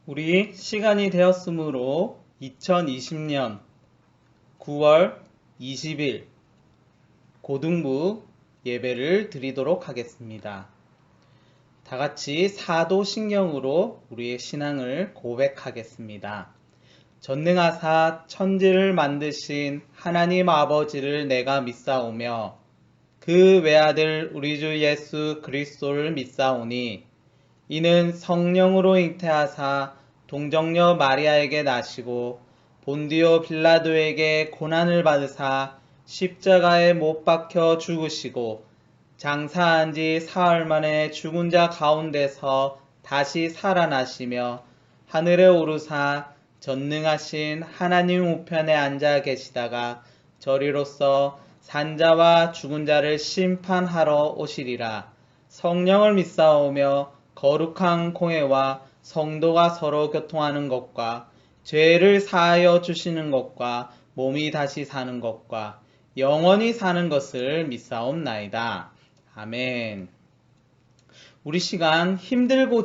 우리 시간이 되었으므로 2020년 9월 20일 고등부 예배를 드리도록 하겠습니다. 다 같이 사도신경으로 우리의 신앙을 고백하겠습니다. 전능하사 천지를 만드신 하나님 아버지를 내가 믿사오며 그 외아들 우리 주 예수 그리스도를 믿사오니 이는 성령으로 잉태하사 동정녀 마리아에게 나시고 본디오 빌라도에게 고난을 받으사 십자가에 못 박혀 죽으시고 장사한 지 사흘 만에 죽은 자 가운데서 다시 살아나시며 하늘에 오르사 전능하신 하나님 우편에 앉아 계시다가 저리로서 산자와 죽은 자를 심판하러 오시리라. 성령을 믿사오며 거룩한 공회와 성도가 서로 교통하는 것과 죄를 사하여 주시는 것과 몸이 다시 사는 것과 영원히 사는 것을 믿사옵나이다. 아멘. 우리 시간 힘들고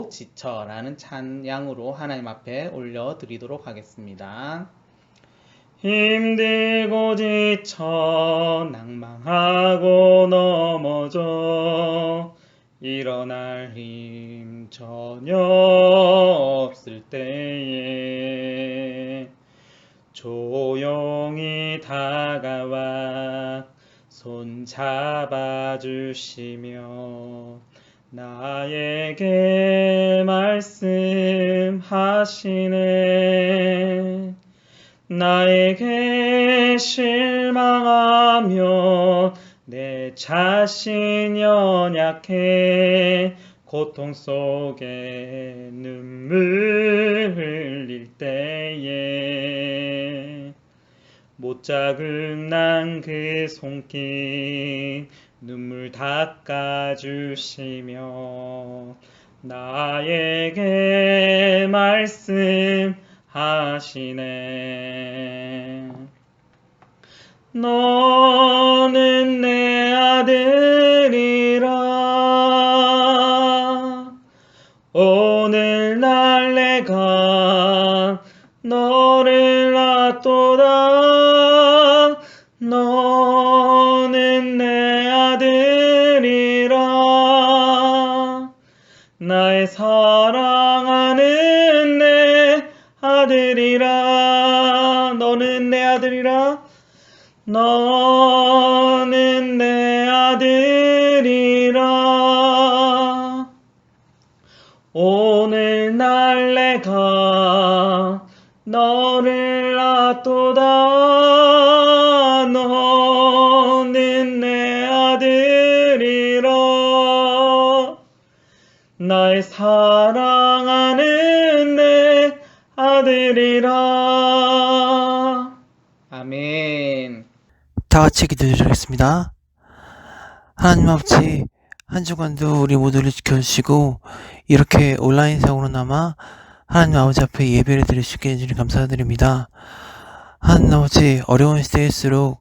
지쳐라는 찬양으로 하나님 앞에 올려드리도록 하겠습니다. 힘들고 지쳐 낭망하고 넘어져 일어날 힘 전혀 없을 때에 조용히 다가와 손 잡아주시며 나에게 말씀하시네. 나에게 실망하며 내 자신 연약해 고통 속에 눈물 흘릴 때에 못 잡은 난 그 손길 눈물 닦아주시며 나에게 말씀하시네. 너는 내 아들이라. 오늘날 내가 너를 낳도다. 너는 내 아들이라. 나의 사랑하는 내 아들이라. 너는 내 아들이라. 너는 내 아들이라. 오늘날 내가 너를 낳도다. 너는 내 아들이라. 나의 사랑하는 내 아들이라. 아멘. 다 같이 기도드리겠습니다. 하나님 아버지, 한 주간도 우리 모두를 지켜주시고 이렇게 온라인상으로나마 하나님 아버지 앞에 예배를 드릴 수 있게 해주니 감사드립니다. 하나님 아버지, 어려운 시대일수록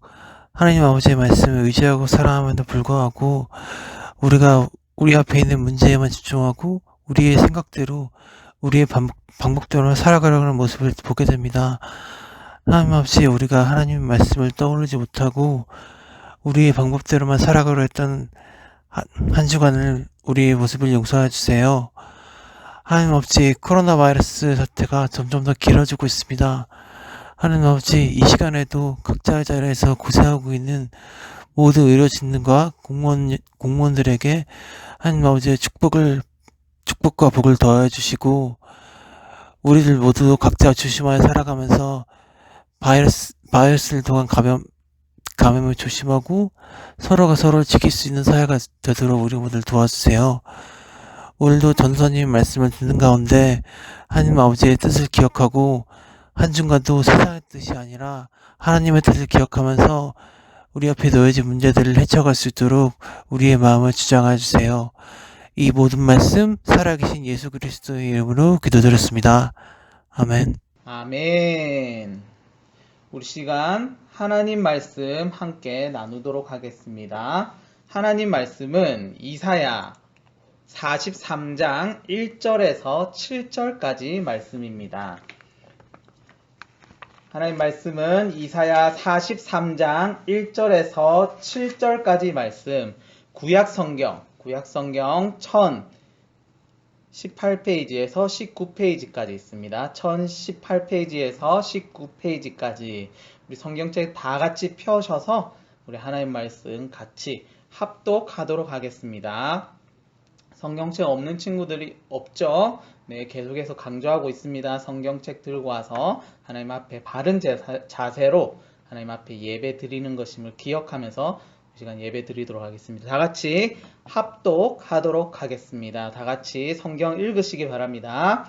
하나님 아버지의 말씀을 의지하고 살아감에도 불구하고 우리가 우리 앞에 있는 문제에만 집중하고 우리의 생각대로 우리의 방법대로 살아가려는 모습을 보게 됩니다. 하나님 아버지, 우리가 하나님의 말씀을 떠오르지 못하고 우리의 방법대로만 살아가려 했던 한 주간을 우리의 모습을 용서해 주세요. 하나님 아버지, 코로나 바이러스 사태가 점점 더 길어지고 있습니다. 하나님 아버지, 이 시간에도 각자의 자리에서 고생하고 있는 모든 의료진과 공무원들에게 하나님 아버지의 축복과 복을 더해 주시고 우리들 모두 각자 조심하여 살아가면서 바이러스를 통한 감염을 조심하고 서로가 서로를 지킬 수 있는 사회가 되도록 우리 모두를 도와주세요. 오늘도 전도사님 말씀을 듣는 가운데 하나님 아버지의 뜻을 기억하고 한순간도 세상의 뜻이 아니라 하나님의 뜻을 기억하면서 우리 앞에 놓여진 문제들을 헤쳐갈 수 있도록 우리의 마음을 주장해 주세요. 이 모든 말씀 살아계신 예수 그리스도의 이름으로 기도드렸습니다. 아멘. 아멘. 우리 시간 하나님 말씀 함께 나누도록 하겠습니다. 하나님 말씀은 이사야 43장 1절에서 7절까지 말씀입니다. 하나님 말씀은 이사야 43장 1절에서 7절까지 말씀, 구약성경 1018페이지에서 19페이지까지 있습니다. 1018페이지에서 19페이지까지 우리 성경책 다 같이 펴셔서 우리 하나님 말씀 같이 합독하도록 하겠습니다. 성경책 없는 친구들이 없죠? 네, 계속해서 강조하고 있습니다. 성경책 들고 와서 하나님 앞에 바른 자세로 하나님 앞에 예배 드리는 것임을 기억하면서 이 시간 예배 드리도록 하겠습니다. 다 같이 합독하도록 하겠습니다. 다 같이 성경 읽으시기 바랍니다.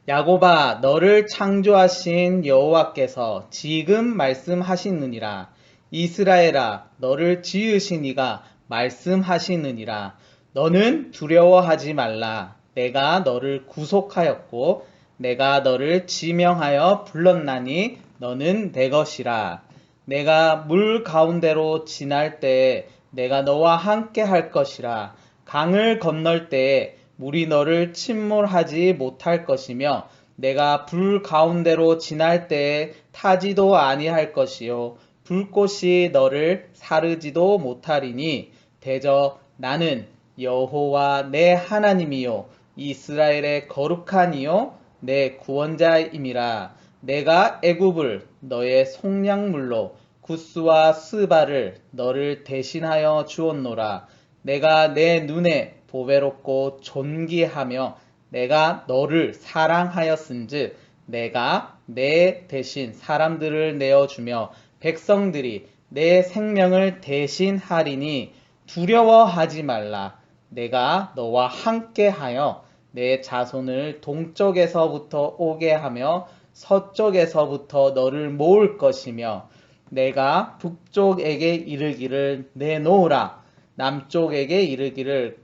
야곱아, 너를 창조하신 여호와께서 지금 말씀하시느니라. 이스라엘아, 너를 지으신 이가 말씀하시느니라. 너는 두려워하지 말라. 내가 너를 구속하였고 내가 너를 지명하여 불렀나니 너는 내 것이라. 내가 물 가운데로 지날 때에 내가 너와 함께 할 것이라. 강을 건널 때에 물이 너를 침몰하지 못할 것이며 내가 불 가운데로 지날 때에 타지도 아니할 것이요 불꽃이 너를 사르지도 못하리니 대저 나는 여호와 내 하나님이요 이스라엘의 거룩한 이요 내 구원자임이라. 내가 애굽을 너의 속량물로 구스와 스바를 너를 대신하여 주었노라. 내가 내 눈에 보배롭고 존귀하며 내가 너를 사랑하였은즉 내가 내 대신 사람들을 내어주며 백성들이 내 생명을 대신하리니 두려워하지 말라. 내가 너와 함께하여 내 자손을 동쪽에서부터 오게 하며 서쪽에서부터 너를 모을 것이며 내가 북쪽에게 이르기를 내놓으라. 남쪽에게 이르기를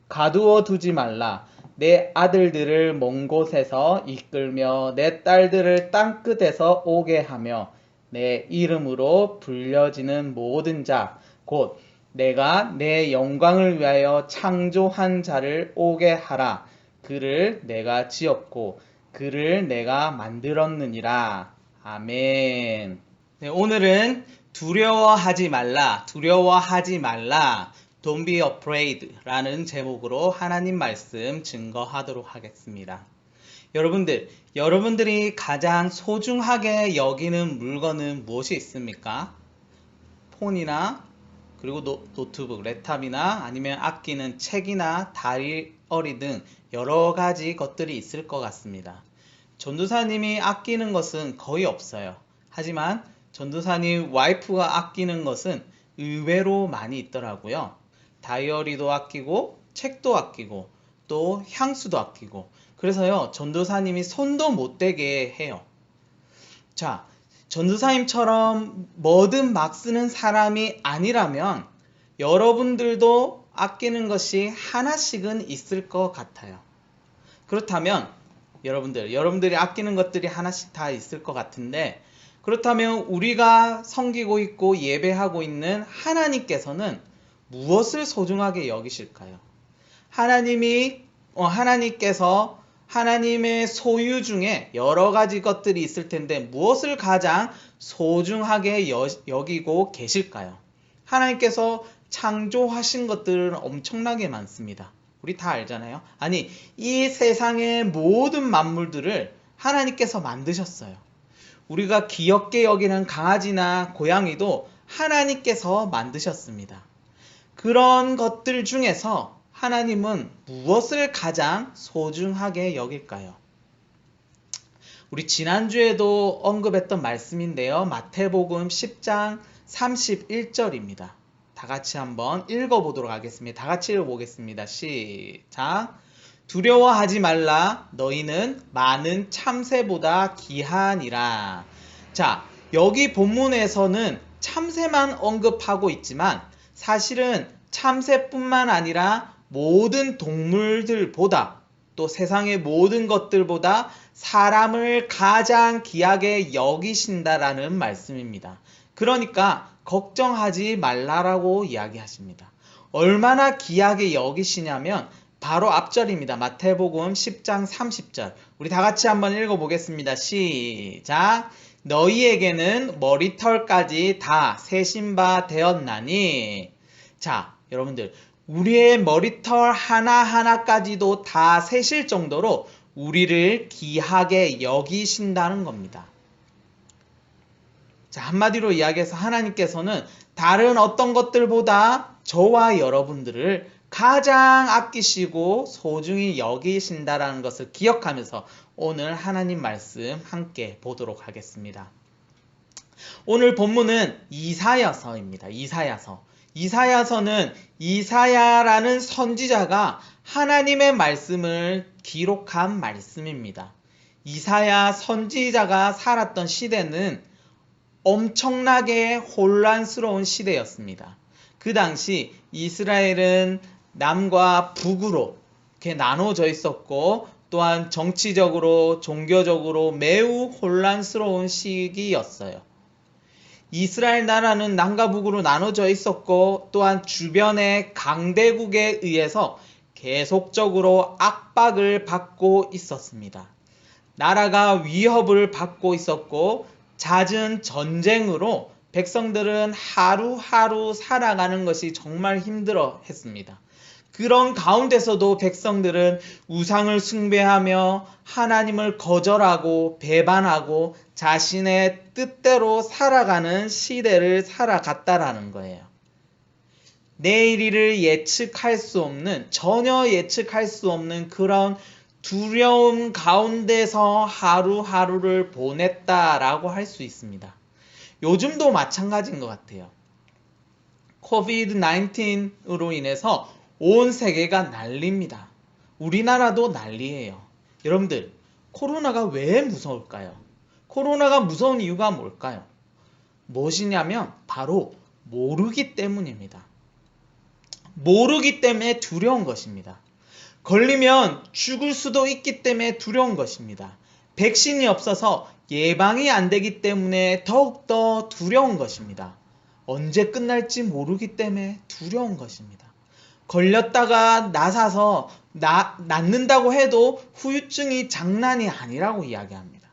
가두어 두지 말라. 내 아들들을 먼 곳에서 이끌며 내 딸들을 땅끝에서 오게 하며 내 이름으로 불려지는 모든 자 곧 내가 내 영광을 위하여 창조한 자를 오게 하라. 그를 내가 지었고 그를 내가 만들었느니라. 아멘. 네, 오늘은 두려워하지 말라, Don't be afraid 라는 제목으로 하나님 말씀 증거하도록 하겠습니다. 여러분들이 가장 소중하게 여기는 물건은 무엇이 있습니까? 폰이나 그리고 노트북, 랩탑이나 아니면 아끼는 책이나 다이어리 등 여러 가지 것들이 있을 것 같습니다. 전도사님이 아끼는 것은 거의 없어요. 하지만 전도사님 와이프가 아끼는 것은 의외로 많이 있더라고요. 다이어리도 아끼고 책도 아끼고 또 향수도 아끼고 그래서요 전도사님이 손도 못 대게 해요. 자, 전도사님처럼 뭐든 막 쓰는 사람이 아니라면 여러분들도 아끼는 것이 하나씩은 있을 것 같아요. 그렇다면 여러분들이 아끼는 것들이 하나씩 다 있을 것 같은데 그렇다면 우리가 섬기고 있고 예배하고 있는 하나님께서는 무엇을 소중하게 여기실까요? 하나님께서 하나님의 소유 중에 여러 가지 것들이 있을 텐데 무엇을 가장 소중하게 여기고 계실까요? 하나님께서 창조하신 것들은 엄청나게 많습니다. 우리 다 알잖아요. 아니, 이 세상의 모든 만물들을 하나님께서 만드셨어요. 우리가 귀엽게 여기는 강아지나 고양이도 하나님께서 만드셨습니다. 그런 것들 중에서 하나님은 무엇을 가장 소중하게 여길까요? 우리 지난주에도 언급했던 말씀인데요. 마태복음 10장 31절입니다. 다 같이 한번 읽어보도록 하겠습니다. 다 같이 읽어보겠습니다. 시작. 두려워하지 말라. 너희는 많은 참새보다 귀하니라. 자, 여기 본문에서는 참새만 언급하고 있지만 사실은 참새뿐만 아니라 모든 동물들보다 또 세상의 모든 것들보다 사람을 가장 귀하게 여기신다라는 말씀입니다. 그러니까 걱정하지 말라라고 이야기하십니다. 얼마나 귀하게 여기시냐면 바로 앞절입니다. 마태복음 10장 30절. 우리 다 같이 한번 읽어보겠습니다. 시작. 너희에게는 머리털까지 다 세신 바 되었나니. 자, 여러분들, 우리의 머리털 하나하나까지도 다 세실 정도로 우리를 귀하게 여기신다는 겁니다. 자, 한마디로 이야기해서 하나님께서는 다른 어떤 것들보다 저와 여러분들을 가장 아끼시고 소중히 여기신다라는 것을 기억하면서 오늘 하나님 말씀 함께 보도록 하겠습니다. 오늘 본문은 이사야서입니다. 이사야서는 이사야라는 선지자가 하나님의 말씀을 기록한 말씀입니다. 이사야 선지자가 살았던 시대는 엄청나게 혼란스러운 시대였습니다. 그 당시 이스라엘은 남과 북으로 이렇게 나눠져 있었고 또한 정치적으로 종교적으로 매우 혼란스러운 시기였어요. 이스라엘 나라는 남과 북으로 나눠져 있었고 또한 주변의 강대국에 의해서 계속적으로 압박을 받고 있었습니다. 나라가 위협을 받고 있었고 잦은 전쟁으로 백성들은 하루하루 살아가는 것이 정말 힘들어 했습니다. 그런 가운데서도 백성들은 우상을 숭배하며 하나님을 거절하고 배반하고 자신의 뜻대로 살아가는 시대를 살아갔다라는 거예요. 내일을 예측할 수 없는, 전혀 예측할 수 없는 그런 두려움 가운데서 하루하루를 보냈다라고 할 수 있습니다. 요즘도 마찬가지인 것 같아요. 코비드-19으로 인해서 온 세계가 난립니다. 우리나라도 난리예요. 여러분들, 코로나가 왜 무서울까요? 코로나가 무서운 이유가 뭘까요? 무엇이냐면 바로 모르기 때문입니다. 모르기 때문에 두려운 것입니다. 걸리면 죽을 수도 있기 때문에 두려운 것입니다. 백신이 없어서 예방이 안 되기 때문에 더욱더 두려운 것입니다. 언제 끝날지 모르기 때문에 두려운 것입니다. 걸렸다가 나사서 낫는다고 해도 후유증이 장난이 아니라고 이야기합니다.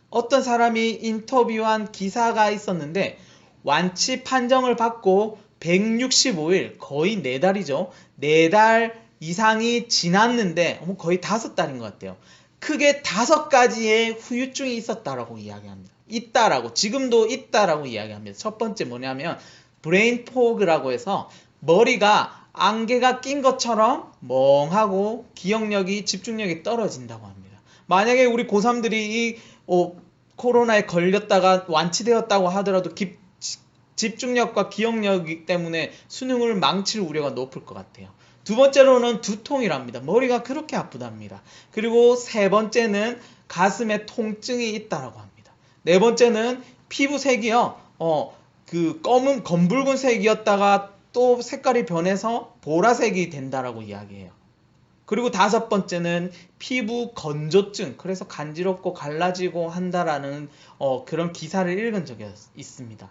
어떤 사람이 인터뷰한 기사가 있었는데 완치 판정을 받고 165일, 거의 4달이죠. 4달 이상이 지났는데 거의 5달인 것 같아요. 크게 5가지의 후유증이 있었다라고 이야기합니다. 있다라고, 지금도 있다라고 이야기합니다. 첫 번째 뭐냐면 브레인 포그라고 해서 머리가 안개가 낀 것처럼 멍하고 기억력이, 집중력이 떨어진다고 합니다. 만약에 우리 고3들이 이 코로나에 걸렸다가 완치되었다고 하더라도 집중력과 기억력 때문에 수능을 망칠 우려가 높을 것 같아요. 두 번째로는 두통이랍니다. 머리가 그렇게 아프답니다. 그리고 세 번째는 가슴에 통증이 있다라고 합니다. 네 번째는 피부색이요. 검붉은 색이었다가 또 색깔이 변해서 보라색이 된다라고 이야기해요. 그리고 5번째는 피부 건조증, 그래서 간지럽고 갈라지고 한다라는 그런 기사를 읽은 적이 있습니다.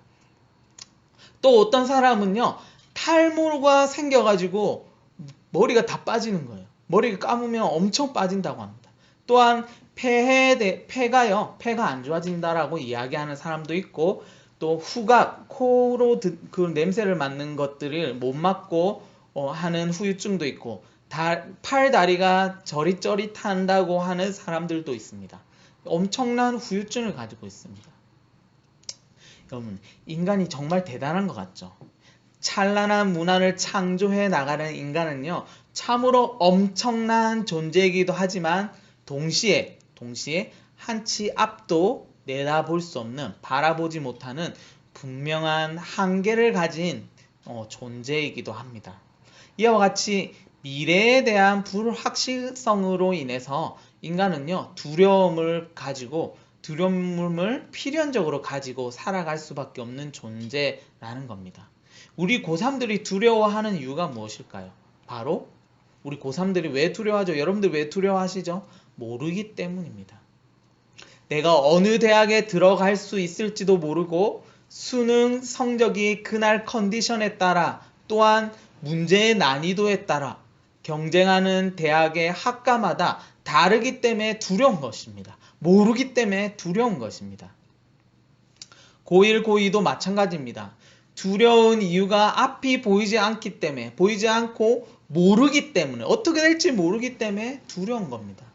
또 어떤 사람은요, 탈모가 생겨가지고 머리가 다 빠지는 거예요. 머리가 감으면 엄청 빠진다고 합니다. 또한 폐가 안 좋아진다라고 이야기하는 사람도 있고, 또 후각, 코로 그 냄새를 맡는 것들을 못 맡고 하는 후유증도 있고, 팔 다리가 저릿저릿한다고 하는 사람들도 있습니다. 엄청난 후유증을 가지고 있습니다. 여러분, 인간이 정말 대단한 것 같죠? 찬란한 문화를 창조해 나가는 인간은요, 참으로 엄청난 존재이기도 하지만 동시에 한치 앞도 내다볼 수 없는, 바라보지 못하는 분명한 한계를 가진 존재이기도 합니다. 이와 같이 미래에 대한 불확실성으로 인해서 인간은요, 두려움을 필연적으로 가지고 살아갈 수밖에 없는 존재라는 겁니다. 우리 고3들이 두려워하는 이유가 무엇일까요? 바로 우리 고3들이 왜 두려워하죠? 여러분들 왜 두려워하시죠? 모르기 때문입니다. 내가 어느 대학에 들어갈 수 있을지도 모르고 수능 성적이 그날 컨디션에 따라, 또한 문제의 난이도에 따라 경쟁하는 대학의 학과마다 다르기 때문에 두려운 것입니다. 모르기 때문에 두려운 것입니다. 고1, 고2도 마찬가지입니다. 두려운 이유가 앞이 보이지 않기 때문에, 보이지 않고 모르기 때문에, 어떻게 될지 모르기 때문에 두려운 겁니다.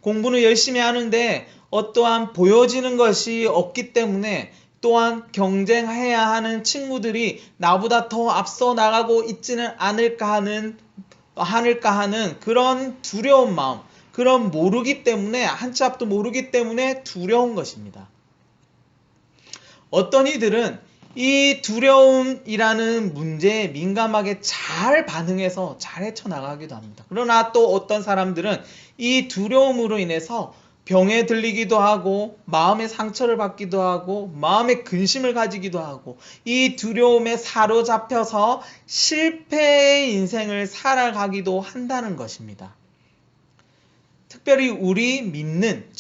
공부는 열심히 하는데 어떠한 보여지는 것이 없기 때문에, 또한 경쟁해야 하는 친구들이 나보다 더 앞서 나가고 있지는 않을까 하는 그런 두려운 마음, 그런 모르기 때문에, 한 치 앞도 모르기 때문에 두려운 것입니다. 어떤 이들은 이 두려움이라는 문제에 민감하게 잘 반응해서 잘 헤쳐나가기도 합니다. 그러나 또 어떤 사람들은 이 두려움으로 인해서 병에 들리기도 하고, 마음의 상처를 받기도 하고, 마음의 근심을 가지기도 하고, 이 두려움에 사로잡혀서 실패의 인생을 살아가기도 한다는 것입니다. 특별히 우리 믿는,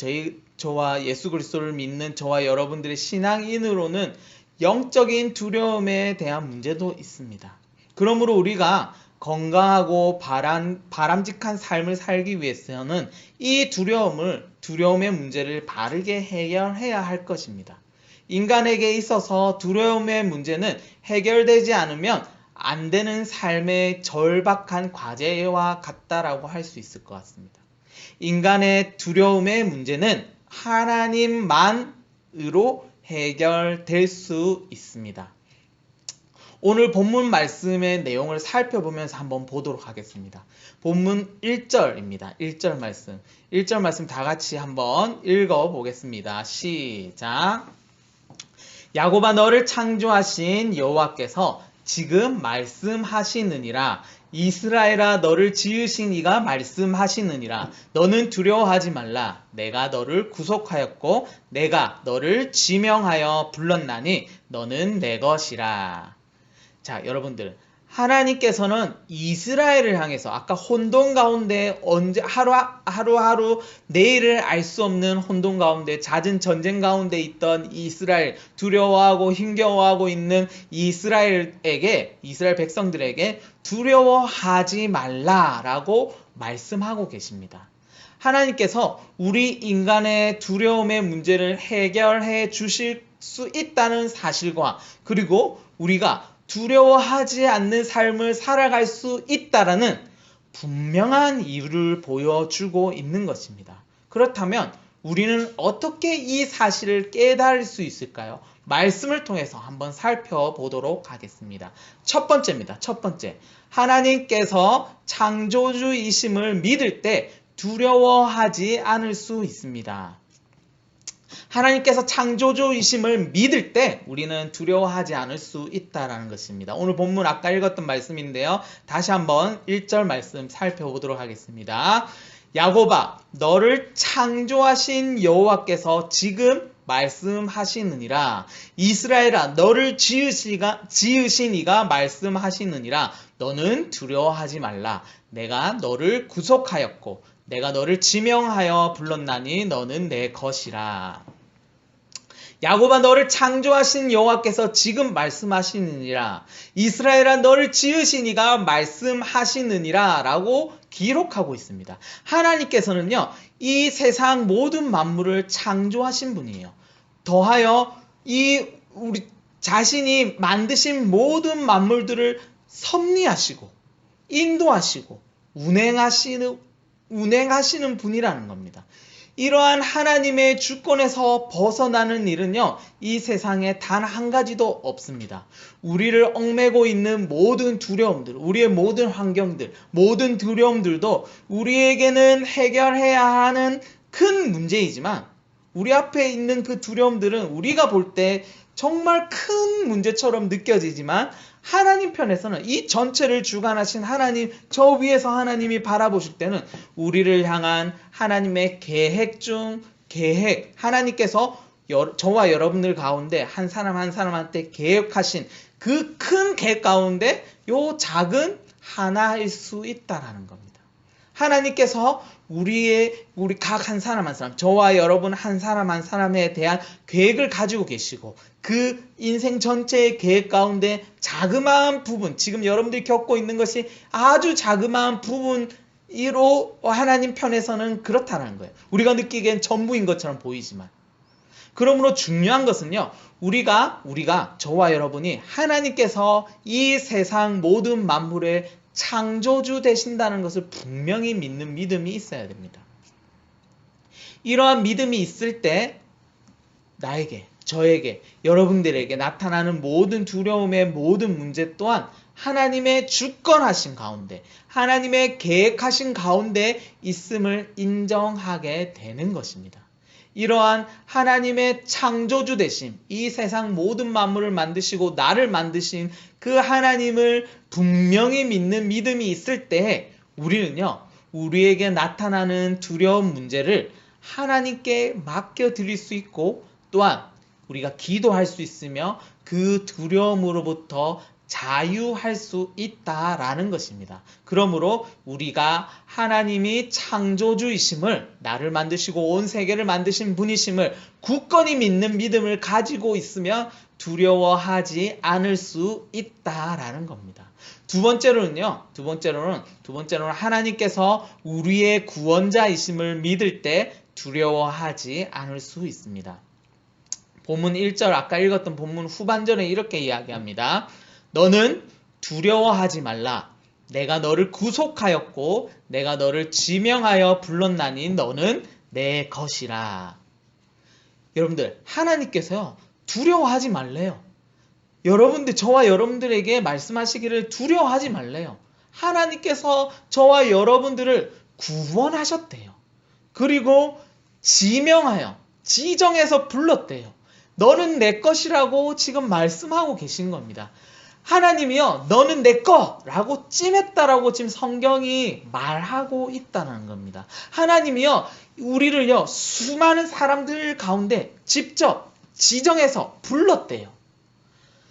저와 예수 그리스도를 믿는 저와 여러분들의 신앙인으로는 영적인 두려움에 대한 문제도 있습니다. 그러므로 우리가 건강하고 바람직한 삶을 살기 위해서는 이 두려움의 문제를 바르게 해결해야 할 것입니다. 인간에게 있어서 두려움의 문제는 해결되지 않으면 안 되는 삶의 절박한 과제와 같다라고 할 수 있을 것 같습니다. 인간의 두려움의 문제는 하나님만으로 해결될 수 있습니다. 오늘 본문 말씀의 내용을 살펴보면서 한번 보도록 하겠습니다. 본문 1절입니다. 1절 말씀. 1절 말씀 다 같이 한번 읽어보겠습니다. 시작. 야곱아, 너를 창조하신 여호와께서 지금 말씀하시느니라. 이스라엘아, 너를 지으신 이가 말씀하시느니라. 너는 두려워하지 말라. 내가 너를 구속하였고 내가 너를 지명하여 불렀나니 너는 내 것이라. 자, 여러분들, 하나님께서는 이스라엘을 향해서 아까 혼돈 가운데 언제 하루하루 내일을 알 수 없는 혼돈 가운데, 잦은 전쟁 가운데 있던 이스라엘, 두려워하고 힘겨워하고 있는 이스라엘 백성들에게 두려워하지 말라라고 말씀하고 계십니다. 하나님께서 우리 인간의 두려움의 문제를 해결해 주실 수 있다는 사실과, 그리고 우리가 두려워하지 않는 삶을 살아갈 수 있다라는 분명한 이유를 보여주고 있는 것입니다. 그렇다면 우리는 어떻게 이 사실을 깨달을 수 있을까요? 말씀을 통해서 한번 살펴보도록 하겠습니다. 첫 번째입니다. 첫 번째, 하나님께서 창조주이심을 믿을 때 두려워하지 않을 수 있습니다. 하나님께서 창조주이심을 믿을 때 우리는 두려워하지 않을 수 있다는 것입니다. 오늘 본문 아까 읽었던 말씀인데요. 다시 한번 1절 말씀 살펴보도록 하겠습니다. 야곱아, 너를 창조하신 여호와께서 지금 말씀하시느니라. 이스라엘아, 너를 지으신 이가 말씀하시느니라. 너는 두려워하지 말라. 내가 너를 구속하였고 내가 너를 지명하여 불렀나니 너는 내 것이라. 야곱아, 너를 창조하신 여호와께서 지금 말씀하시느니라. 이스라엘아, 너를 지으신 이가 말씀하시느니라 라고 기록하고 있습니다. 하나님께서는요, 이 세상 모든 만물을 창조하신 분이에요. 더하여 우리 자신이 만드신 모든 만물들을 섭리하시고 인도하시고 운행하시는 분이라는 겁니다. 이러한 하나님의 주권에서 벗어나는 일은요, 이 세상에 단 한 가지도 없습니다. 우리를 얽매고 있는 모든 두려움들, 우리의 모든 환경들, 모든 두려움들도 우리에게는 해결해야 하는 큰 문제이지만, 우리 앞에 있는 그 두려움들은 우리가 볼 때 정말 큰 문제처럼 느껴지지만, 하나님 편에서는 이 전체를 주관하신 하나님, 저 위에서 하나님이 바라보실 때는 우리를 향한 하나님의 계획, 하나님께서 저와 여러분들 가운데 한 사람 한 사람한테 계획하신 그 큰 계획 가운데 요 작은 하나일 수 있다라는 겁니다. 하나님께서 우리 각 한 사람 한 사람, 저와 여러분 한 사람 한 사람에 대한 계획을 가지고 계시고 그 인생 전체의 계획 가운데 자그마한 부분, 지금 여러분들이 겪고 있는 것이 아주 자그마한 부분으로 하나님 편에서는 그렇다는 거예요. 우리가 느끼기엔 전부인 것처럼 보이지만. 그러므로 중요한 것은요, 우리가 저와 여러분이 하나님께서 이 세상 모든 만물의 창조주 되신다는 것을 분명히 믿는 믿음이 있어야 됩니다. 이러한 믿음이 있을 때 나에게, 저에게, 여러분들에게 나타나는 모든 두려움의 모든 문제 또한 하나님의 주권하신 가운데, 하나님의 계획하신 가운데 있음을 인정하게 되는 것입니다. 이러한 하나님의 창조주 되심, 이 세상 모든 만물을 만드시고 나를 만드신 그 하나님을 분명히 믿는 믿음이 있을 때 우리는요, 우리에게 나타나는 두려운 문제를 하나님께 맡겨드릴 수 있고 또한 우리가 기도할 수 있으며 그 두려움으로부터 자유할 수 있다라는 것입니다. 그러므로 우리가 하나님이 창조주이심을, 나를 만드시고 온 세계를 만드신 분이심을 굳건히 믿는 믿음을 가지고 있으면 두려워하지 않을 수 있다라는 겁니다. 두 번째로는 하나님께서 우리의 구원자이심을 믿을 때 두려워하지 않을 수 있습니다. 본문 1절, 아까 읽었던 본문 후반절에 이렇게 이야기합니다. 너는 두려워하지 말라. 내가 너를 구속하였고 내가 너를 지명하여 불렀나니 너는 내 것이라. 여러분들, 하나님께서요, 두려워하지 말래요. 여러분들, 저와 여러분들에게 말씀하시기를 두려워하지 말래요. 하나님께서 저와 여러분들을 구원하셨대요. 그리고 지명하여, 지정해서 불렀대요. 너는 내 것이라고 지금 말씀하고 계신 겁니다. 하나님이요, 너는 내 거라고 찜했다라고 지금 성경이 말하고 있다는 겁니다. 하나님이요, 우리를요, 수많은 사람들 가운데 직접 지정해서 불렀대요.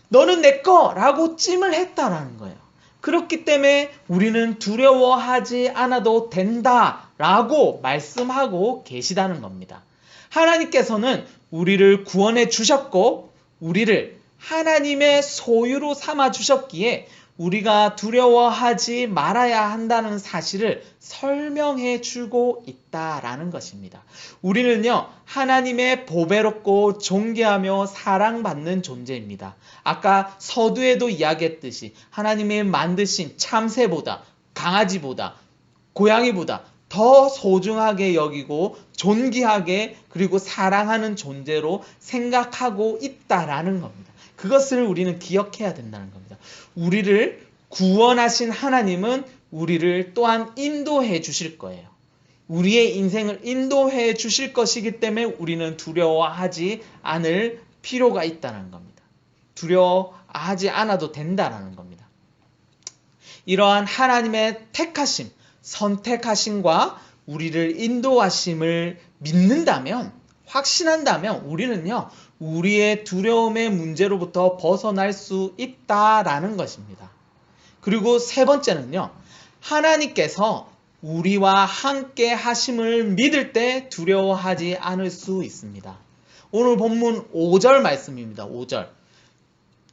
너는 내 거라고 찜을 했다라는 거예요. 그렇기 때문에 우리는 두려워하지 않아도 된다라고 말씀하고 계시다는 겁니다. 하나님께서는 우리를 구원해 주셨고 우리를 하나님의 소유로 삼아 주셨기에 우리가 두려워하지 말아야 한다는 사실을 설명해 주고 있다라는 것입니다. 우리는요, 하나님의 보배롭고 존귀하며 사랑받는 존재입니다. 아까 서두에도 이야기했듯이 하나님의 만드신 참새보다, 강아지보다, 고양이보다 더 소중하게 여기고 존귀하게 그리고 사랑하는 존재로 생각하고 있다라는 겁니다. 그것을 우리는 기억해야 된다는 겁니다. 우리를 구원하신 하나님은 우리를 또한 인도해 주실 거예요. 우리의 인생을 인도해 주실 것이기 때문에 우리는 두려워하지 않을 필요가 있다는 겁니다. 두려워하지 않아도 된다는 겁니다. 이러한 하나님의 택하심, 선택하심과 우리를 인도하심을 믿는다면, 확신한다면 우리는요, 우리의 두려움의 문제로부터 벗어날 수 있다라는 것입니다. 그리고 세 번째는요, 하나님께서 우리와 함께 하심을 믿을 때 두려워하지 않을 수 있습니다. 오늘 본문 5절 말씀입니다. 5절.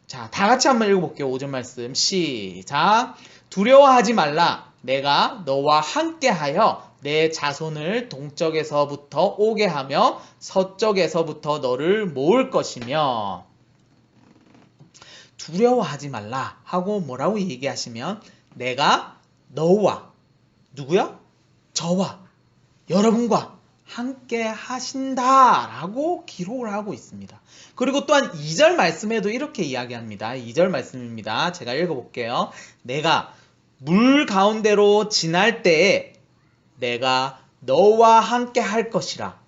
자, 다 같이 한번 읽어볼게요. 5절 말씀 시작. 두려워하지 말라. 내가 너와 함께하여 내 자손을 동쪽에서부터 오게 하며 서쪽에서부터 너를 모을 것이며. 두려워하지 말라 하고 뭐라고 얘기하시면 내가 너와, 누구요? 저와 여러분과 함께 하신다라고 기록을 하고 있습니다. 그리고 또한 2절 말씀에도 이렇게 이야기합니다. 2절 말씀입니다. 제가 읽어볼게요. 내가 물 가운데로 지날 때에 내가 너와 함께 할 것이라.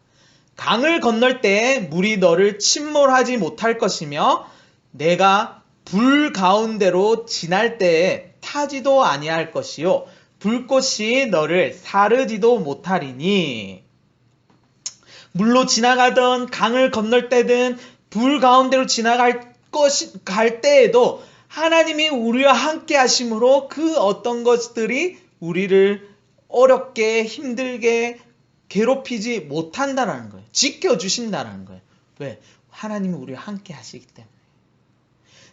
강을 건널 때에 물이 너를 침몰하지 못할 것이며 내가 불 가운데로 지날 때에 타지도 아니할 것이요 불꽃이 너를 사르지도 못하리니. 물로 지나가던 강을 건널 때든 불 가운데로 갈 때에도 하나님이 우리와 함께 하심으로 그 어떤 것들이 우리를 어렵게 힘들게 괴롭히지 못한다라는 거예요. 지켜주신다라는 거예요. 왜? 하나님이 우리와 함께 하시기 때문에.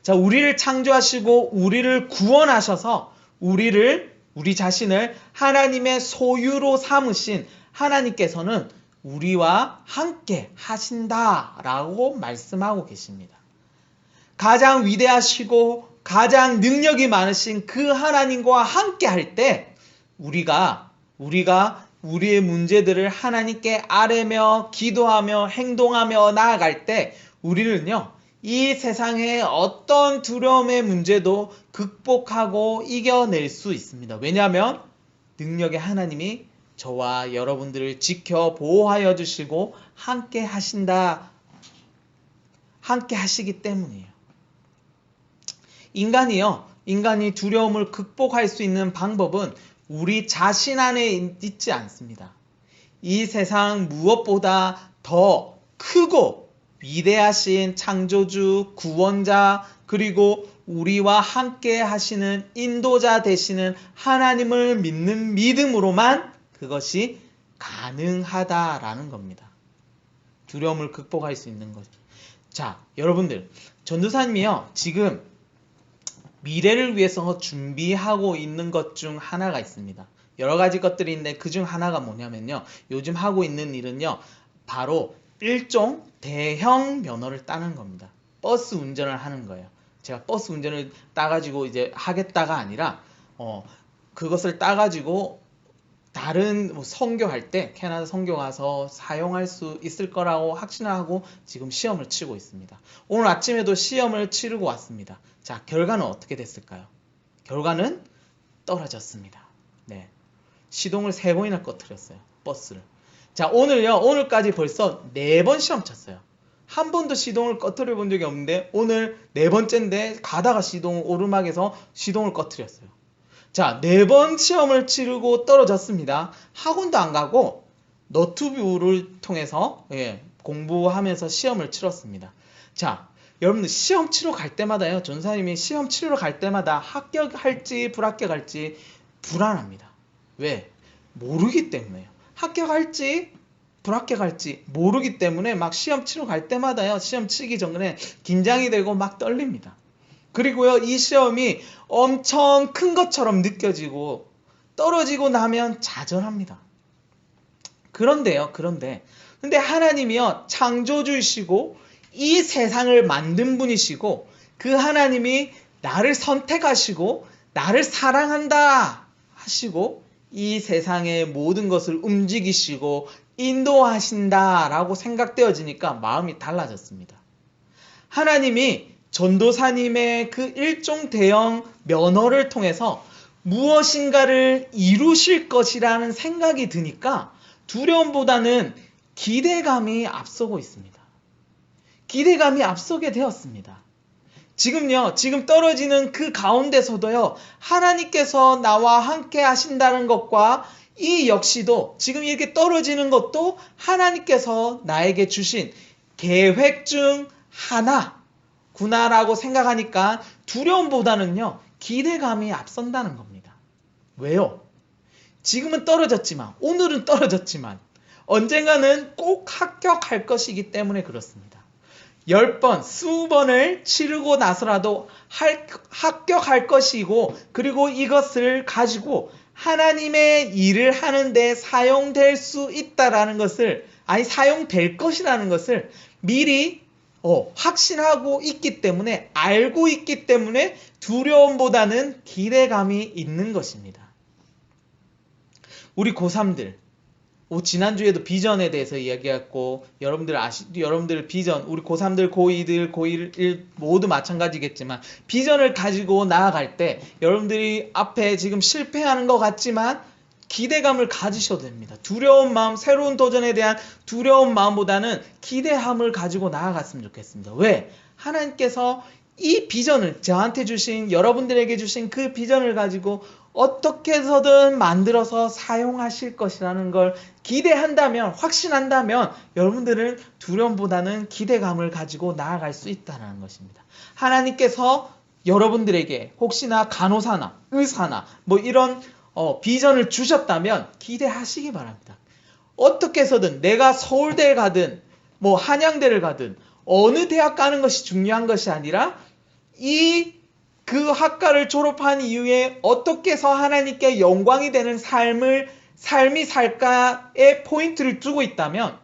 자, 우리를 창조하시고 우리를 구원하셔서 우리 자신을 하나님의 소유로 삼으신 하나님께서는 우리와 함께 하신다라고 말씀하고 계십니다. 가장 위대하시고 가장 능력이 많으신 그 하나님과 함께 할 때 우리가 우리의 문제들을 하나님께 아뢰며 기도하며 행동하며 나아갈 때 우리는요, 이 세상의 어떤 두려움의 문제도 극복하고 이겨낼 수 있습니다. 왜냐하면 능력의 하나님이 저와 여러분들을 지켜 보호하여 주시고 함께 하시기 때문이에요. 인간이 두려움을 극복할 수 있는 방법은 우리 자신 안에 있지 않습니다. 이 세상 무엇보다 더 크고 위대하신 창조주, 구원자, 그리고 우리와 함께 하시는 인도자 되시는 하나님을 믿는 믿음으로만 그것이 가능하다라는 겁니다. 두려움을 극복할 수 있는 거죠. 자, 여러분들, 전도사님이요, 지금 미래를 위해서 준비하고 있는 것 중 하나가 있습니다. 여러 가지 것들이 있는데 그 중 하나가 뭐냐면요, 요즘 하고 있는 일은요, 바로 일종 대형 면허를 따는 겁니다. 버스 운전을 하는 거예요. 제가 버스 운전을 따가지고 이제 하겠다가 아니라 그것을 따가지고 다른 선교할 때 캐나다 선교 가서 사용할 수 있을 거라고 확신을 하고 지금 시험을 치고 있습니다. 오늘 아침에도 시험을 치르고 왔습니다. 자, 결과는 어떻게 됐을까요? 결과는 떨어졌습니다. 네, 시동을 3번이나 꺼뜨렸어요, 버스를. 자, 오늘까지 벌써 4번 시험 쳤어요. 한 번도 시동을 꺼뜨려 본 적이 없는데 오늘 4번째인데 가다가 오르막에서 시동을 꺼뜨렸어요. 자, 4번 시험을 치르고 떨어졌습니다. 학원도 안 가고 너튜브를 통해서 공부하면서 시험을 치렀습니다. 자, 여러분들 시험 치러 갈 때마다요, 전사님이 시험 치러 갈 때마다 합격할지 불합격할지 불안합니다. 왜? 모르기 때문에요. 합격할지 불합격할지 모르기 때문에 막 시험 치러 갈 때마다요, 시험 치기 전에 긴장이 되고 막 떨립니다. 그리고요, 이 시험이 엄청 큰 것처럼 느껴지고 떨어지고 나면 좌절합니다. 그런데 하나님이요, 창조주이시고 이 세상을 만든 분이시고 그 하나님이 나를 선택하시고 나를 사랑한다 하시고 이 세상의 모든 것을 움직이시고 인도하신다라고 생각되어지니까 마음이 달라졌습니다. 하나님이 전도사님의 그 일종 대형 면허를 통해서 무엇인가를 이루실 것이라는 생각이 드니까 두려움보다는 기대감이 앞서고 있습니다. 기대감이 앞서게 되었습니다. 지금 떨어지는 그 가운데서도요, 하나님께서 나와 함께 하신다는 것과 이 역시도 지금 이렇게 떨어지는 것도 하나님께서 나에게 주신 계획 중 하나구나라고 생각하니까 두려움보다는요, 기대감이 앞선다는 겁니다. 왜요? 지금은 떨어졌지만, 오늘은 떨어졌지만 언젠가는 꼭 합격할 것이기 때문에 그렇습니다. 10번, 20번을 치르고 나서라도 합격할 것이고, 그리고 이것을 가지고 하나님의 일을 하는데 사용될 수 있다라는 것을, 사용될 것이라는 것을 미리 확신하고 있기 때문에, 알고 있기 때문에 두려움보다는 기대감이 있는 것입니다. 우리 고3들, 지난주에도 비전에 대해서 이야기했고, 여러분들 비전, 우리 고3들, 고2들, 고1 모두 마찬가지겠지만 비전을 가지고 나아갈 때 여러분들이 앞에 지금 실패하는 것 같지만 기대감을 가지셔도 됩니다. 두려운 마음, 새로운 도전에 대한 두려운 마음보다는 기대함을 가지고 나아갔으면 좋겠습니다. 왜? 하나님께서 이 비전을 저한테 주신, 여러분들에게 주신 그 비전을 가지고 어떻게 해서든 만들어서 사용하실 것이라는 걸 기대한다면, 확신한다면 여러분들은 두려움보다는 기대감을 가지고 나아갈 수 있다는 것입니다. 하나님께서 여러분들에게 혹시나 간호사나 의사나 이런 비전을 주셨다면 기대하시기 바랍니다. 어떻게 해서든 내가 서울대를 가든 뭐 한양대를 가든 어느 대학 가는 것이 중요한 것이 아니라 그 학과를 졸업한 이후에 어떻게 해서 하나님께 영광이 되는 삶이 살까에 포인트를 두고 있다면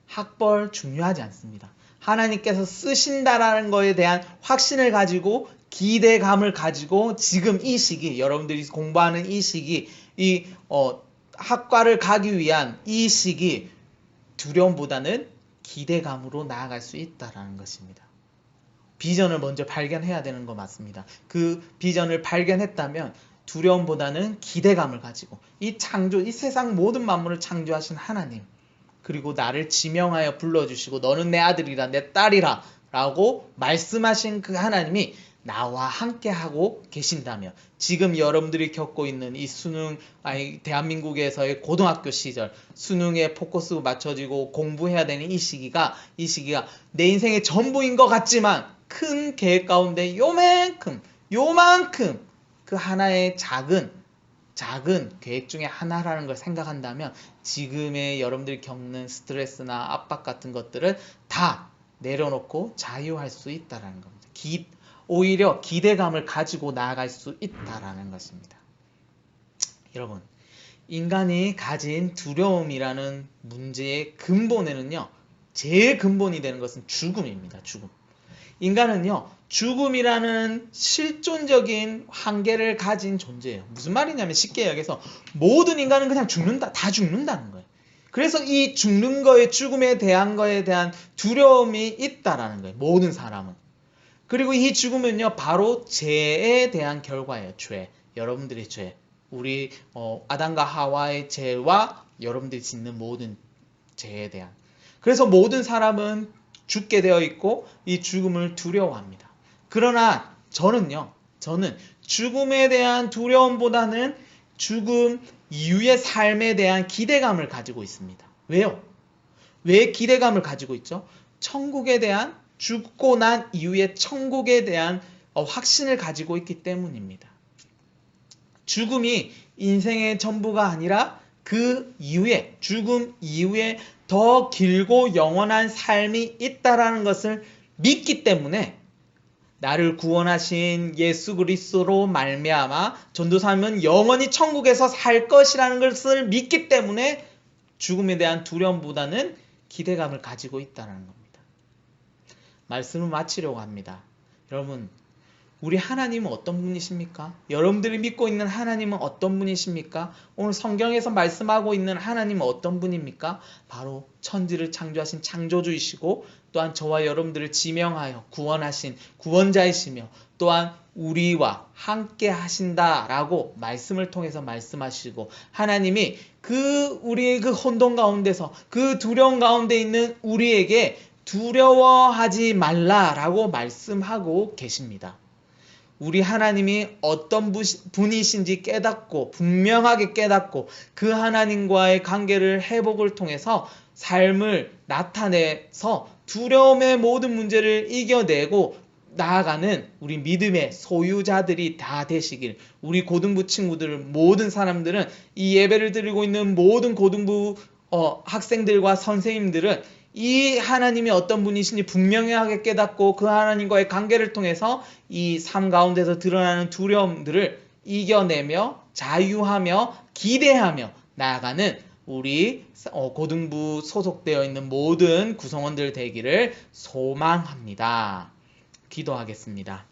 학벌 중요하지 않습니다. 하나님께서 쓰신다라는 것에 대한 확신을 가지고 기대감을 가지고 지금 이 시기, 여러분들이 공부하는 이 시기, 학과를 가기 위한 이 시기, 두려움보다는 기대감으로 나아갈 수 있다라는 것입니다. 비전을 먼저 발견해야 되는 거 맞습니다. 그 비전을 발견했다면 두려움보다는 기대감을 가지고 이 세상 모든 만물을 창조하신 하나님, 그리고 나를 지명하여 불러주시고 너는 내 아들이라 내 딸이라 라고 말씀하신 그 하나님이 나와 함께하고 계신다면 지금 여러분들이 겪고 있는 이 대한민국에서의 고등학교 시절 수능에 포커스 맞춰지고 공부해야 되는 이 시기가 내 인생의 전부인 것 같지만 큰 계획 가운데 요만큼 그 하나의 작은 계획 중에 하나라는 걸 생각한다면 지금의 여러분들이 겪는 스트레스나 압박 같은 것들을 다 내려놓고 자유할 수 있다는 겁니다. 오히려 기대감을 가지고 나아갈 수 있다는 것입니다. 여러분, 인간이 가진 두려움이라는 문제의 근본에는요, 제일 근본이 되는 것은 죽음입니다. 죽음. 인간은요, 죽음이라는 실존적인 한계를 가진 존재예요. 무슨 말이냐면 쉽게 이야기해서 모든 인간은 그냥 죽는다. 다 죽는다는 거예요. 그래서 이 죽는 거에 죽음에 대한 거에 대한 두려움이 있다라는 거예요. 모든 사람은. 그리고 이 죽음은요, 바로 죄에 대한 결과예요. 죄. 여러분들의 죄. 우리 아담과 하와의 죄와 여러분들이 짓는 모든 죄에 대한. 그래서 모든 사람은 죽게 되어 있고 이 죽음을 두려워합니다. 그러나 저는 죽음에 대한 두려움보다는 죽음 이후의 삶에 대한 기대감을 가지고 있습니다. 왜요? 왜 기대감을 가지고 있죠? 천국에 대한, 죽고 난 이후의 천국에 대한 확신을 가지고 있기 때문입니다. 죽음이 인생의 전부가 아니라 그 이후에, 죽음 이후에 더 길고 영원한 삶이 있다라는 것을 믿기 때문에 나를 구원하신 예수 그리스도로 말미암아 전도사님은 영원히 천국에서 살 것이라는 것을 믿기 때문에 죽음에 대한 두려움보다는 기대감을 가지고 있다는 겁니다. 말씀을 마치려고 합니다. 여러분, 우리 하나님은 어떤 분이십니까? 여러분들이 믿고 있는 하나님은 어떤 분이십니까? 오늘 성경에서 말씀하고 있는 하나님은 어떤 분입니까? 바로 천지를 창조하신 창조주이시고 또한 저와 여러분들을 지명하여 구원하신 구원자이시며 또한 우리와 함께 하신다라고 말씀을 통해서 말씀하시고 하나님이 우리의 그 혼돈 가운데서 그 두려움 가운데 있는 우리에게 두려워하지 말라라고 말씀하고 계십니다. 우리 하나님이 어떤 분이신지 분명하게 깨닫고 그 하나님과의 관계를 회복을 통해서 삶을 나타내서 두려움의 모든 문제를 이겨내고 나아가는 우리 믿음의 소유자들이 다 되시길, 우리 고등부 친구들, 모든 사람들은 이 예배를 드리고 있는 모든 고등부 학생들과 선생님들은 이 하나님이 어떤 분이신지 분명하게 깨닫고 그 하나님과의 관계를 통해서 이 삶 가운데서 드러나는 두려움들을 이겨내며 자유하며 기대하며 나아가는 우리 고등부 소속되어 있는 모든 구성원들 되기를 소망합니다. 기도하겠습니다.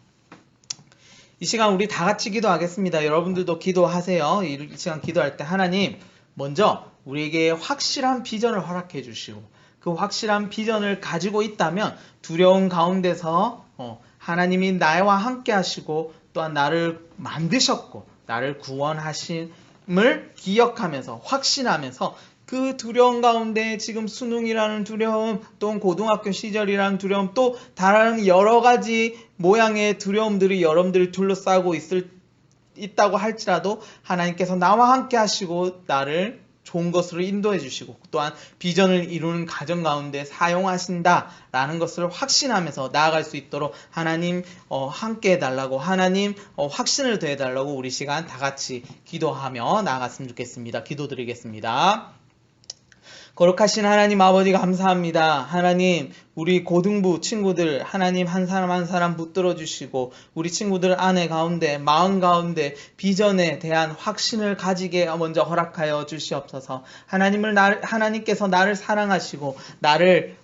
이 시간 우리 다 같이 기도하겠습니다. 여러분들도 기도하세요. 이 시간 기도할 때 하나님 먼저 우리에게 확실한 비전을 허락해 주시고 그 확실한 비전을 가지고 있다면 두려운 가운데서 하나님이 나와 함께 하시고 또한 나를 만드셨고 나를 구원하심을 기억하면서 확신하면서 그 두려움 가운데 지금 수능이라는 두려움 또 고등학교 시절이라는 두려움 또 다른 여러 가지 모양의 두려움들이 여러분들을 둘러싸고 있다고 할지라도 하나님께서 나와 함께 하시고 나를 좋은 것으로 인도해 주시고 또한 비전을 이루는 가정 가운데 사용하신다라는 것을 확신하면서 나아갈 수 있도록 하나님 함께 해달라고 하나님 확신을 더해달라고 우리 시간 다 같이 기도하며 나아갔으면 좋겠습니다. 기도드리겠습니다. 거룩하신 하나님 아버지 감사합니다. 하나님 우리 고등부 친구들 하나님 한 사람 한 사람 붙들어 주시고 우리 친구들 안에 가운데 마음 가운데 비전에 대한 확신을 가지게 먼저 허락하여 주시옵소서. 하나님께서 나를 사랑하시고 나를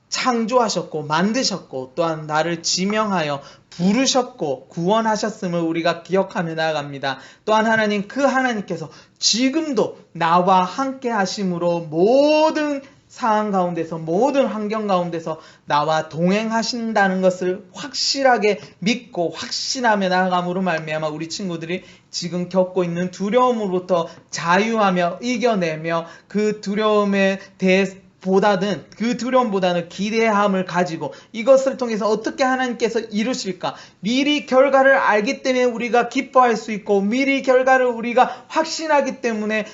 창조하셨고 만드셨고 또한 나를 지명하여 부르셨고 구원하셨음을 우리가 기억하며 나아갑니다. 또한 하나님 그 하나님께서 지금도 나와 함께 하심으로 모든 상황 가운데서 모든 환경 가운데서 나와 동행하신다는 것을 확실하게 믿고 확신하며 나아감으로 말미암아 우리 친구들이 지금 겪고 있는 두려움으로부터 자유하며 이겨내며 그 두려움에 대해 그 두려움보다는 기대함을 가지고 이것을 통해서 어떻게 하나님께서 이루실까 미리 결과를 알기 때문에 우리가 기뻐할 수 있고 미리 결과를 우리가 확신하기 때문에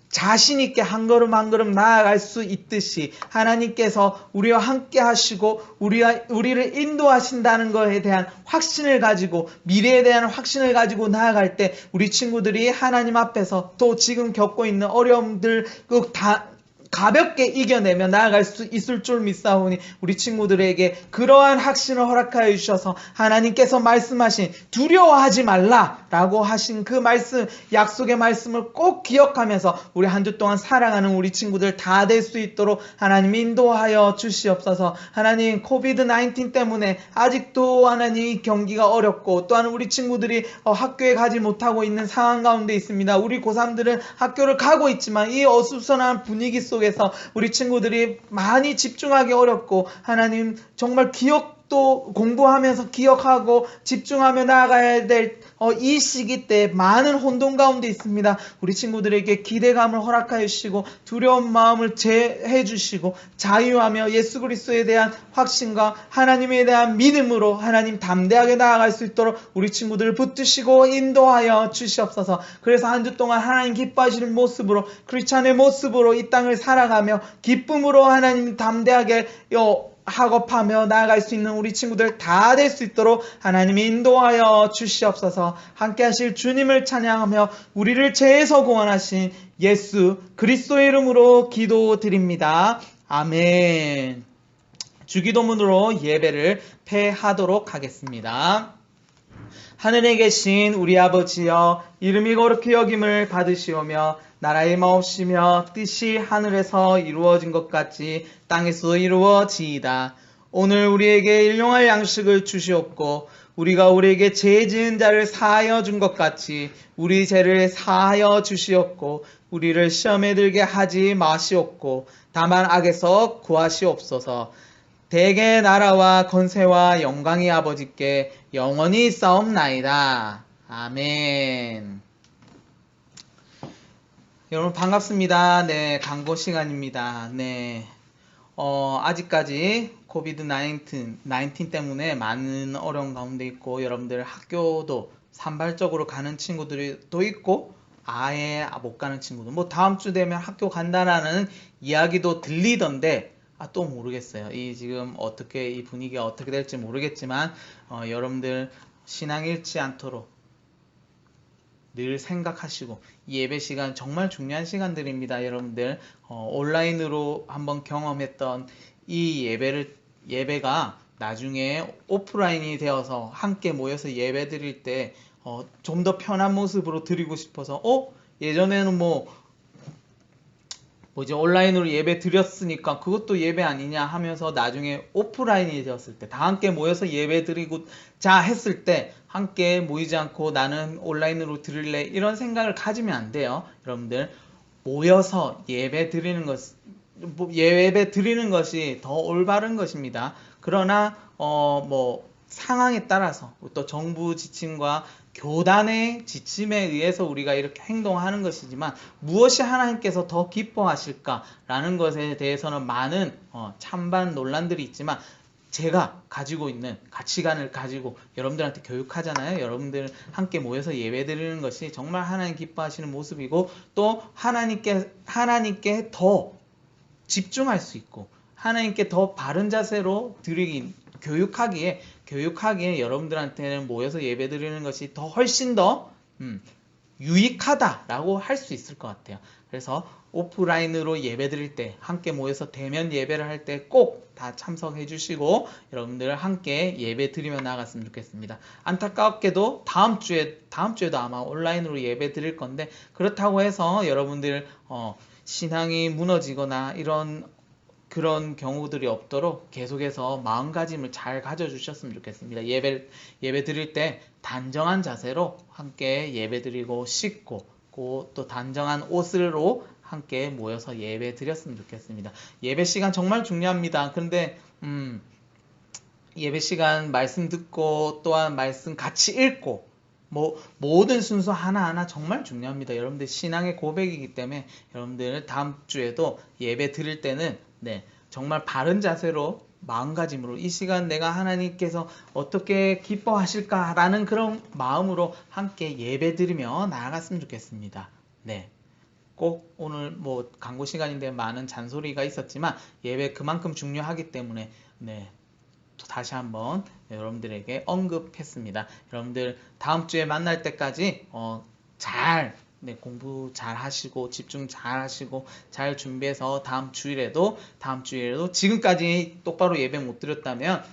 자신 있게 한 걸음 한 걸음 나아갈 수 있듯이 하나님께서 우리와 함께 하시고 우리를 인도하신다는 것에 대한 확신을 가지고 미래에 대한 확신을 가지고 나아갈 때 우리 친구들이 하나님 앞에서 또 지금 겪고 있는 어려움들 다 가볍게 이겨내며 나아갈 수 있을 줄 믿사오니 우리 친구들에게 그러한 확신을 허락하여 주셔서 하나님께서 말씀하신 두려워하지 말라라고 하신 그 말씀 약속의 말씀을 꼭 기억하면서 우리 한 주 동안 사랑하는 우리 친구들 다 될 수 있도록 하나님 인도하여 주시옵소서. 하나님 코비드 19 때문에 아직도 하나님 이 경기가 어렵고 또한 우리 친구들이 학교에 가지 못하고 있는 상황 가운데 있습니다. 우리 고3들은 학교를 가고 있지만 이 어수선한 분위기 속에 우리 친구들이 많이 집중하기 어렵고 하나님 정말 기억도 공부하면서 기억하고 집중하며 나아가야 될 이 시기 때 많은 혼돈 가운데 있습니다. 우리 친구들에게 기대감을 허락하여 주시고 두려운 마음을 제해 주시고 자유하며 예수 그리스도에 대한 확신과 하나님에 대한 믿음으로 하나님 담대하게 나아갈 수 있도록 우리 친구들을 붙드시고 인도하여 주시옵소서. 그래서 한 주 동안 하나님 기뻐하시는 모습으로 크리스찬의 모습으로 이 땅을 살아가며 기쁨으로 하나님 담대하게 학업하며 나아갈 수 있는 우리 친구들 다 될 수 있도록 하나님이 인도하여 주시옵소서. 함께 하실 주님을 찬양하며 우리를 죄에서 구원하신 예수 그리스도의 이름으로 기도드립니다. 아멘. 주기도문으로 예배를 폐하도록 하겠습니다. 하늘에 계신 우리 아버지여 이름이 거룩히 여김을 받으시오며 나라의 마옵시며 뜻이 하늘에서 이루어진 것 같이 땅에서 이루어지이다. 오늘 우리에게 일용할 양식을 주시옵고 우리가 우리에게 죄 지은 자를 사하여 준 것 같이 우리 죄를 사하여 주시옵고 우리를 시험에 들게 하지 마시옵고 다만 악에서 구하시옵소서. 대개 나라와 권세와 영광이 아버지께 영원히 있사옵나이다. 아멘. 여러분 반갑습니다. 네, 광고 시간입니다. 네, 아직까지 코비드 19 때문에 많은 어려움 가운데 있고 여러분들 학교도 산발적으로 가는 친구들이 또 있고 아예 못 가는 친구들 뭐 다음 주 되면 학교 간다라는 이야기도 들리던데 또 모르겠어요. 이 지금 어떻게 이 분위기가 어떻게 될지 모르겠지만 여러분들 신앙 잃지 않도록 늘 생각하시고 이 예배 시간 정말 중요한 시간들입니다. 여러분들 온라인으로 한번 경험했던 이 예배가 나중에 오프라인이 되어서 함께 모여서 예배 드릴 때 좀 더 편한 모습으로 드리고 싶어서 예전에는 온라인으로 예배 드렸으니까 그것도 예배 아니냐 하면서 나중에 오프라인이 되었을 때 다 함께 모여서 예배 드리고자 했을 때 함께 모이지 않고 나는 온라인으로 드릴래 이런 생각을 가지면 안 돼요. 여러분들 모여서 예배 드리는 것이 더 올바른 것입니다. 그러나 상황에 따라서 또 정부 지침과 교단의 지침에 의해서 우리가 이렇게 행동하는 것이지만 무엇이 하나님께서 더 기뻐하실까라는 것에 대해서는 많은 찬반 논란들이 있지만 제가 가지고 있는 가치관을 가지고 여러분들한테 교육하잖아요. 여러분들 함께 모여서 예배 드리는 것이 정말 하나님 기뻐하시는 모습이고 또 하나님께 더 집중할 수 있고 하나님께 더 바른 자세로 교육하기에 여러분들한테는 모여서 예배 드리는 것이 더 훨씬 더 유익하다라고 할 수 있을 것 같아요. 그래서 오프라인으로 예배 드릴 때 함께 모여서 대면 예배를 할 때 꼭 다 참석해 주시고 여러분들 함께 예배 드리며 나아갔으면 좋겠습니다. 안타깝게도 다음 주에도 아마 온라인으로 예배 드릴 건데 그렇다고 해서 여러분들 신앙이 무너지거나 그런 경우들이 없도록 계속해서 마음가짐을 잘 가져주셨으면 좋겠습니다. 예배 드릴 때 단정한 자세로 함께 예배 드리고 씻고 또 단정한 옷으로 함께 모여서 예배 드렸으면 좋겠습니다. 예배 시간 정말 중요합니다. 그런데 예배 시간 말씀 듣고 또한 말씀 같이 읽고 모든 순서 하나하나 정말 중요합니다. 여러분들 신앙의 고백이기 때문에 여러분들 다음 주에도 예배 드릴 때는 정말 바른 자세로 마음가짐으로 이 시간 내가 하나님께서 어떻게 기뻐하실까라는 그런 마음으로 함께 예배 드리며 나아갔으면 좋겠습니다. 꼭 오늘 광고 시간인데 많은 잔소리가 있었지만 예배 그만큼 중요하기 때문에 또 다시 한번 여러분들에게 언급했습니다. 여러분들 다음 주에 만날 때까지 공부 잘 하시고 집중 잘 하시고 잘 준비해서 다음 주일에도 지금까지 똑바로 예배 못 드렸다면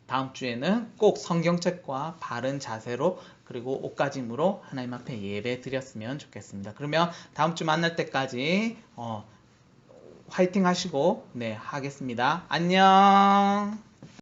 다음 주에는 꼭 성경책과 바른 자세로 그리고 옷가짐으로 하나님 앞에 예배 드렸으면 좋겠습니다. 그러면 다음 주 만날 때까지 화이팅 하시고 하겠습니다. 안녕.